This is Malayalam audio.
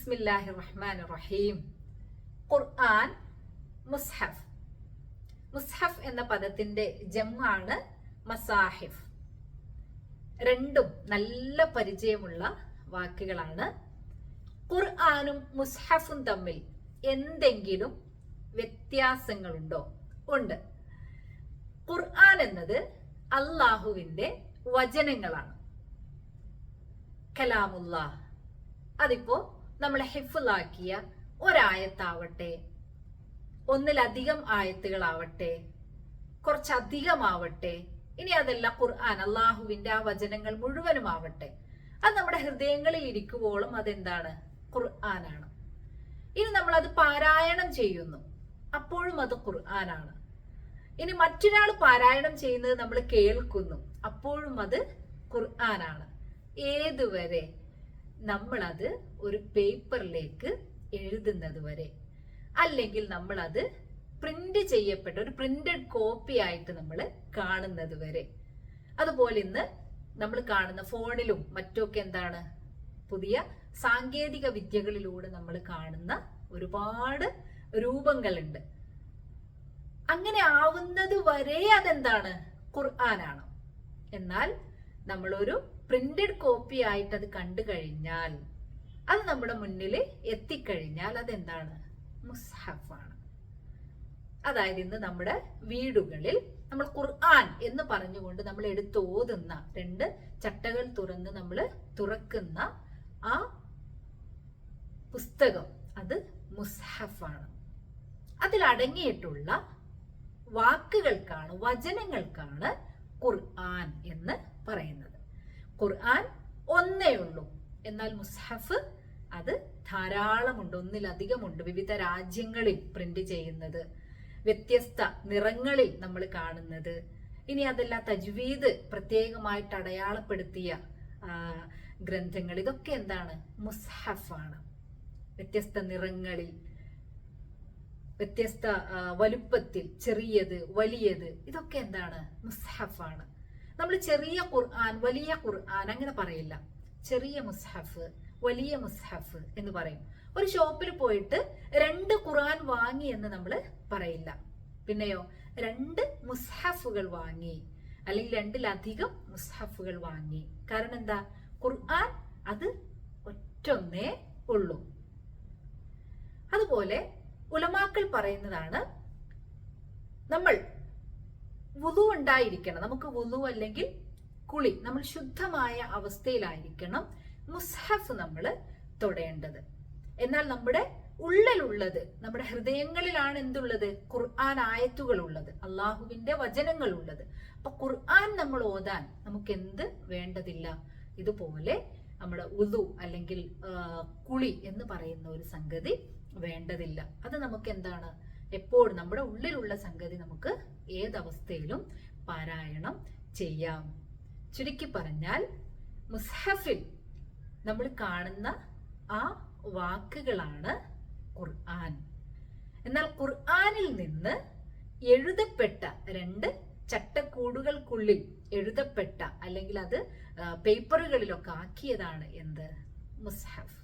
ബിസ്മില്ലാഹിർ റഹ്മാനിർ റഹീം. ഖുർആൻ, മുസ്ഹഫ്. മുസ്ഹഫ് എന്ന പദത്തിന്റെ ജംആണ് മസാഹിഫ്. രണ്ടും നല്ല പരിചയമുള്ള വാക്കുകളാണ്. ഖുർആനും മുസ്ഹഫും തമ്മിൽ എന്തെങ്കിലും വ്യത്യാസങ്ങളുണ്ടോ? ഉണ്ട്. ഖുർആൻ എന്നത് അള്ളാഹുവിന്റെ വചനങ്ങളാണ്, കലാമുല്ലാഹ്. അതിപ്പോ നമ്മൾ ഹിഫ്ളാക്കിയ ഒരായത്താവട്ടെ, ഒന്നിലധികം ആയത്തുകളാവട്ടെ, കുറച്ചധികമാവട്ടെ, ഇനി അതല്ല ഖുർആൻ അള്ളാഹുവിന്റെ ആ വചനങ്ങൾ മുഴുവനുമാവട്ടെ, അത് നമ്മുടെ ഹൃദയങ്ങളിൽ ഇരിക്കുവോളം അതെന്താണ്? ഖുർആനാണ്. ഇനി നമ്മൾ അത് പാരായണം ചെയ്യുന്നു, അപ്പോഴും അത് ഖുർആനാണ്. ഇനി മറ്റൊരാൾ പാരായണം ചെയ്യുന്നത് നമ്മൾ കേൾക്കുന്നു, അപ്പോഴും അത് ഖുർആനാണ്. ഏതുവരെ? നമ്മളത് ഒരു പേപ്പറിലേക്ക് എഴുതുന്നത് വരെ, അല്ലെങ്കിൽ നമ്മൾ അത് പ്രിന്റ് ചെയ്യപ്പെട്ട ഒരു പ്രിന്റഡ് കോപ്പി ആയിട്ട് നമ്മൾ കാണുന്നത് വരെ. അതുപോലെ ഇന്ന് നമ്മൾ കാണുന്ന ഫോണിലും മറ്റൊക്കെ എന്താണ്? പുതിയ സാങ്കേതിക വിദ്യകളിലൂടെ നമ്മൾ കാണുന്ന ഒരുപാട് രൂപങ്ങളുണ്ട്. അങ്ങനെ ആവുന്നത് വരെ അതെന്താണ്? ഖുർആനാണ്. എന്നാൽ നമ്മളൊരു പ്രിന്റഡ് കോപ്പി ആയിട്ട് അത് കണ്ടു കഴിഞ്ഞാൽ, അത് നമ്മുടെ മുന്നിൽ എത്തിക്കഴിഞ്ഞാൽ അതെന്താണ്? മുസ്ഹഫാണ്. അതായത് ഇന്ന് നമ്മുടെ വീടുകളിൽ നമ്മൾ ഖുർആൻ എന്ന് പറഞ്ഞുകൊണ്ട് നമ്മൾ എടുത്ത് ഓതുന്ന, രണ്ട് ചട്ടകൾ തുറന്ന് നമ്മൾ തുറക്കുന്ന ആ പുസ്തകം, അത് മുസ്ഹഫാണ്. അതിൽ അടങ്ങിയിട്ടുള്ള വാക്കുകൾക്കാണ്, വചനങ്ങൾക്കാണ് ഖുർആൻ എന്ന് പറയുന്നത്. ഖുർആൻ ഒന്നേ ഉള്ളൂ, എന്നാൽ മുസ്ഹഫ് അത് ധാരാളമുണ്ട്, ഒന്നിലധികമുണ്ട്. വിവിധ രാജ്യങ്ങളിൽ പ്രിന്റ് ചെയ്യുന്നത്, വ്യത്യസ്ത നിറങ്ങളിൽ നമ്മൾ കാണുന്നത്, ഇനി അതല്ല തജ്വീദ് പ്രത്യേകമായിട്ട് അടയാളപ്പെടുത്തിയ ഗ്രന്ഥങ്ങൾ, ഇതൊക്കെ എന്താണ്? മുസ്ഹഫാണ്. വ്യത്യസ്ത നിറങ്ങളിൽ, വ്യത്യസ്ത വലുപ്പത്തിൽ, ചെറിയത് വലിയത്, ഇതൊക്കെ എന്താണ്? മുസ്ഹഫാണ്. നമ്മൾ ചെറിയ ഖുർആൻ, വലിയ ഖുർആൻ അങ്ങനെ പറയില്ല. ചെറിയ മുസ്ഹഫ്, വലിയ മുസ്ഹഫ് എന്ന് പറയും. ഒരു ഷോപ്പിൽ പോയിട്ട് 2 ഖുർആൻ വാങ്ങി എന്ന് നമ്മൾ പറയില്ല. പിന്നെയോ 2 മുസ്ഹഫുകൾ വാങ്ങി, അല്ലെങ്കിൽ 2-ലധികം മുസ്ഹഫുകൾ വാങ്ങി. കാരണം എന്താ? ഖുർആൻ അത് ഒറ്റൊന്നേ ഉള്ളൂ. അതുപോലെ ഉലമാക്കൾ പറയുന്നതാണ്, നമ്മൾ വുളു ഉണ്ടായിരിക്കണം. നമുക്ക് വുളു അല്ലെങ്കിൽ കുളി, നമ്മൾ ശുദ്ധമായ അവസ്ഥയിലായിരിക്കണം മുസ്ഹഫ് നമ്മൾ തൊടേണ്ടത്. എന്നാൽ നമ്മുടെ ഉള്ളിലുള്ളത്, നമ്മുടെ ഹൃദയങ്ങളിലാണ് എന്തുള്ളത്? ഖുർആൻ ആയത്തുകൾ ഉള്ളത്, അള്ളാഹുവിന്റെ വചനങ്ങൾ ഉള്ളത്. അപ്പൊ ഖുർആൻ നമ്മൾ ഓതാൻ നമുക്ക് എന്ത് വേണ്ടതില്ല? ഇതുപോലെ നമ്മുടെ ഉദു അല്ലെങ്കിൽ കുളി എന്ന് പറയുന്ന ഒരു സംഗതി വേണ്ടതില്ല. അത് നമുക്ക് എന്താണ്? എപ്പോഴും നമ്മുടെ ഉള്ളിലുള്ള സംഗതി നമുക്ക് ഏതവസ്ഥയിലും പാരായണം ചെയ്യാം. ചുരുക്കി പറഞ്ഞാൽ മുസ്ഹഫിൽ നമ്മൾ കാണുന്ന ആ വാക്കുകളാണ് ഖുർആൻ. എന്നാൽ ഖുർആനിൽ നിന്ന് എഴുതപ്പെട്ട 2 ചട്ടക്കൂടുകൾക്കുള്ളിൽ എഴുതപ്പെട്ട, അല്ലെങ്കിൽ അത് പേപ്പറുകളിലൊക്കെ ആക്കിയതാണ് എന്ത്? മുസ്ഹഫ്.